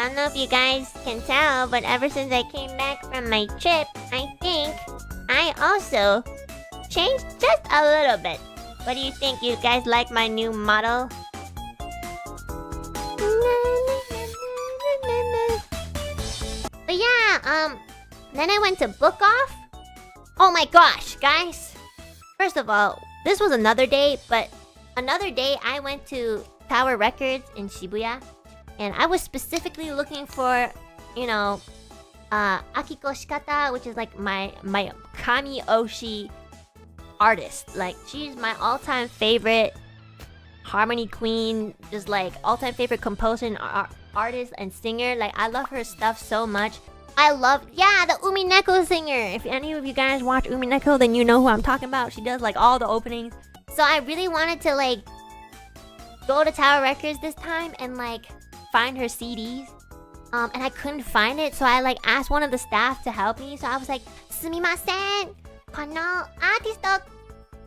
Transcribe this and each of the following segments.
I don't know if you guys can tell, but ever since I came back from my trip, I think I also changed just a little bit. What do you think? You guys like my new model? But yeah, then I went to Book Off. Oh my gosh, guys. First of all, this was another day, but another day I went to Tower Records in Shibuya. And I was specifically looking for, Akiko Shikata, which is like my Kami Oshi artist. Like, she's my all-time favorite harmony queen, just like all-time favorite composer and artist and singer. Like, I love her stuff so much. I love, the Umineko singer. If any of you guys watch Umineko, then you know who I'm talking about. She does like all the openings. So I really wanted to like go to Tower Records this time and like find her CDs. And I couldn't find it, so I like asked one of the staff to help me. So I was like, "Sumimasen, kono artist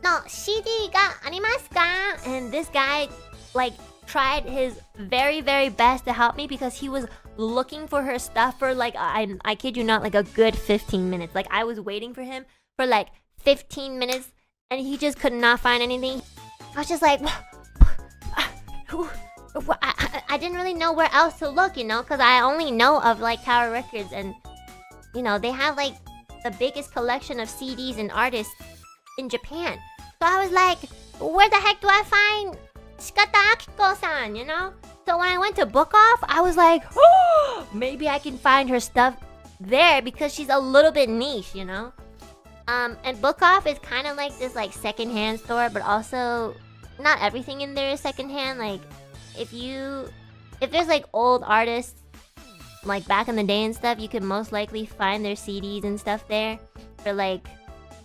no CD ga arimasu ka?" And this guy like tried his very, very best to help me because he was looking for her stuff for like I kid you not, like a good 15 minutes. Like, I was waiting for him for like 15 minutes and he just could not find anything. I was just like, I didn't really know where else to look, because I only know of like Tower Records, and they have like the biggest collection of CDs and artists in Japan. So I was like, where the heck do I find Shikata Akiko-san, So when I went to Book Off, I was like, oh, maybe I can find her stuff there because she's a little bit niche, And Book Off is kind of like this like secondhand store, but also not everything in there is secondhand. Like, if there's like old artists like back in the day and stuff, you could most likely find their CDs and stuff there for like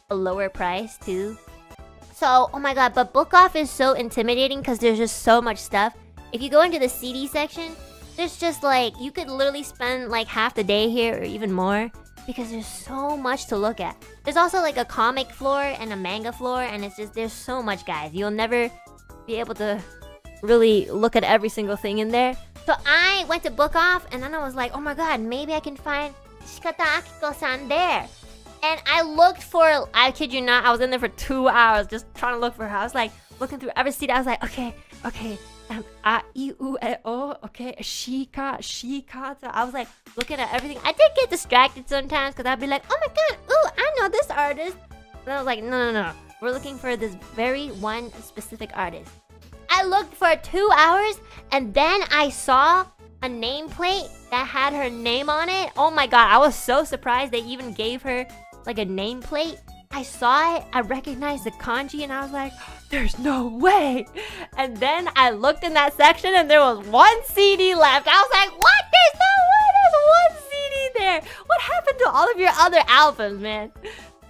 a lower price too. So, oh my god, but Book Off is so intimidating because there's just so much stuff. If you go into the CD section, there's just like, you could literally spend like half the day here or even more because there's so much to look at. There's also like a comic floor and a manga floor, and it's just, there's so much, guys. You'll never be able to really look at every single thing in there. So I went to Book Off, and then I was like, oh my god, maybe I can find Shikata Akiko-san there. And I looked for, I kid you not, I was in there for 2 hours just trying to look for her. I was like looking through every CD. I was like, okay, a, I, U, E, O, okay, Shika. So I was like looking at everything. I did get distracted sometimes because I'd be like, oh my god, ooh, I know this artist. And I was like, no. We're looking for this very one specific artist. I looked for 2 hours, and then I saw a nameplate that had her name on it. Oh my god, I was so surprised they even gave her like a nameplate. I saw it, I recognized the kanji, and I was like, there's no way. And then I looked in that section and there was one CD left. I was like, what? There's no way there's one CD there. What happened to all of your other albums, man?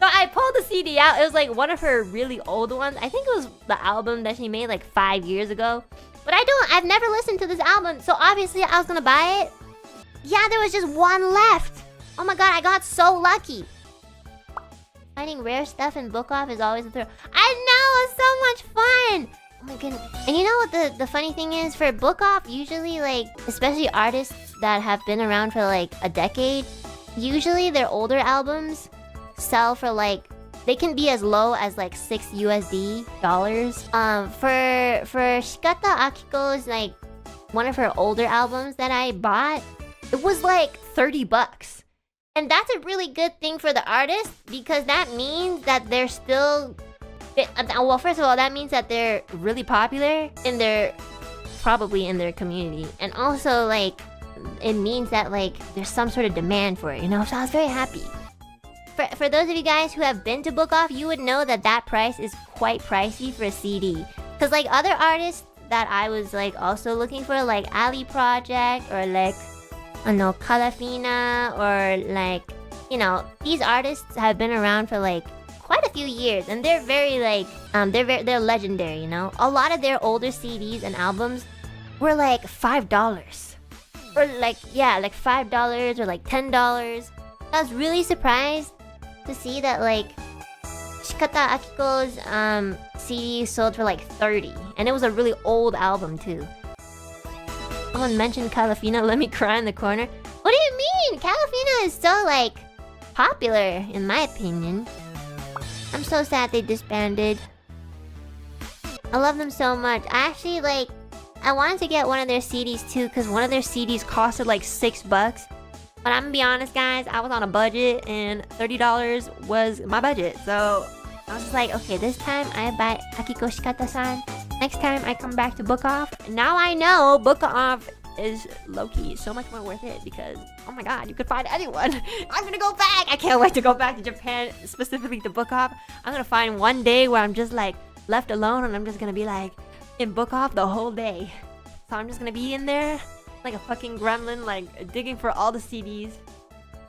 So I pulled the CD out. It was like one of her really old ones. I think it was the album that she made like 5 years ago. But I've never listened to this album, so obviously I was gonna buy it. Yeah, there was just one left. Oh my god, I got so lucky. Finding rare stuff in Book Off is always a thrill. I know, it's so much fun. Oh my goodness. And you know what the funny thing is? For Book Off, usually like, especially artists that have been around for like a decade, usually their older albums sell for like, they can be as low as like $6 USD. For Shikata Akiko's like one of her older albums that I bought, it was like $30. And that's a really good thing for the artist because that means that they're still, well, first of all, that means that they're really popular probably in their community. And also like, it means that like there's some sort of demand for it, So I was very happy. For those of you guys who have been to Book Off, you would know that price is quite pricey for a CD. Because like other artists that I was like also looking for, like Ali Project or like, I don't know, Calafina, or like, these artists have been around for like quite a few years, and they're very like, they're legendary, A lot of their older CDs and albums were like $5. Or like, like $5 or like $10. I was really surprised to see that like Shikata Akiko's CD sold for like $30, and it was a really old album too. Someone mentioned Calafina, let me cry in the corner. What do you mean? Calafina is so, like, popular, in my opinion. I'm so sad they disbanded. I love them so much. I actually, like, I wanted to get one of their CDs too, because one of their CDs costed like $6. But I'm gonna be honest, guys, I was on a budget, and $30 was my budget. So I was just like, okay, this time I buy Akiko Shikata-san. Next time I come back to Book Off. Now I know Book Off is low-key so much more worth it because, oh my god, you could find anyone. I'm gonna go back. I can't wait to go back to Japan, specifically to Book Off. I'm gonna find one day where I'm just like left alone, and I'm just gonna be like in Book Off the whole day. So I'm just gonna be in there like a fucking gremlin, like digging for all the CDs.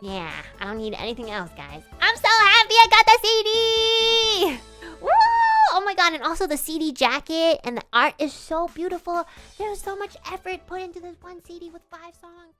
Yeah, I don't need anything else, guys. I'm so happy I got the CD! Woo! Oh my god, and also the CD jacket and the art is so beautiful. There's so much effort put into this one CD with 5 songs.